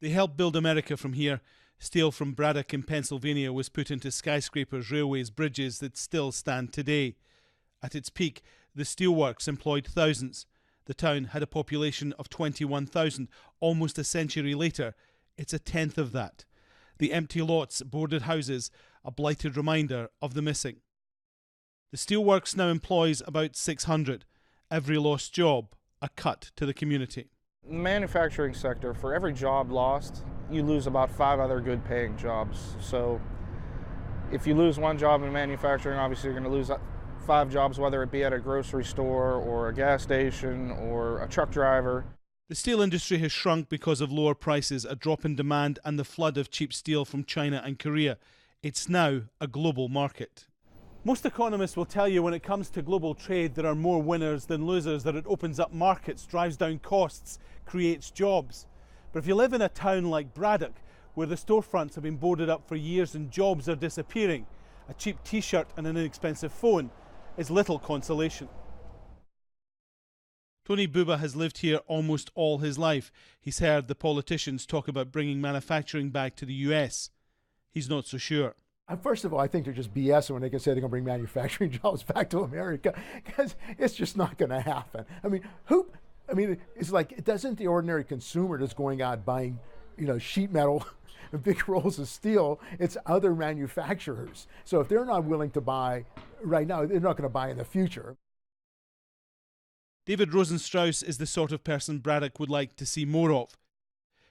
They helped build America from here. Steel from Braddock in Pennsylvania was put into skyscrapers, railways, bridges that still stand today. At its peak, the steelworks employed thousands. The town had a population of 21,000. Almost a century later, it's a tenth of that. The empty lots, boarded houses, a blighted reminder of the missing. The steelworks now employs about 600. Every lost job, a cut to the community. In the manufacturing sector, for every job lost, you lose about 5 other good paying jobs. So if you lose one job in manufacturing, obviously you're going to lose 5 jobs, whether it be at a grocery store or a gas station or a truck driver. The steel industry has shrunk because of lower prices, a drop in demand and the flood of cheap steel from China and Korea. It's now a global market. Most economists will tell you when it comes to global trade there are more winners than losers, that it opens up markets, drives down costs, creates jobs. But if you live in a town like Braddock, where the storefronts have been boarded up for years and jobs are disappearing, a cheap t-shirt and an inexpensive phone is little consolation. Tony Buba has lived here almost all his life. He's heard the politicians talk about bringing manufacturing back to the US. He's not so sure. First of all, I think they're just BS when they can say they're going to bring manufacturing jobs back to America, because it's just not going to happen. It's like, it doesn't the ordinary consumer that's going out buying, sheet metal and big rolls of steel. It's other manufacturers. So if they're not willing to buy right now, they're not going to buy in the future. David Rosenstrauss is the sort of person Braddock would like to see more of.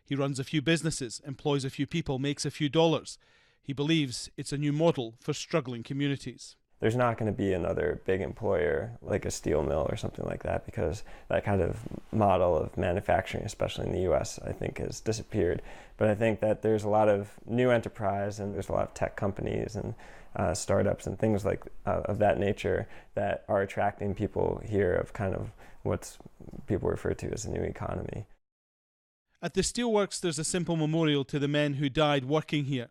He runs a few businesses, employs a few people, makes a few dollars. He believes it's a new model for struggling communities. There's not going to be another big employer like a steel mill or something like that, because that kind of model of manufacturing, especially in the US, I think has disappeared. But I think that there's a lot of new enterprise, and there's a lot of tech companies and startups and things like of that nature that are attracting people here, of kind of what people refer to as a new economy. At the steelworks, there's a simple memorial to the men who died working here.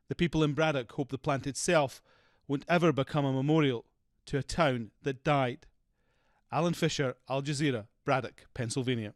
The people in Braddock hope the plant itself won't ever become a memorial to a town that died. Alan Fisher, Al Jazeera, Braddock, Pennsylvania.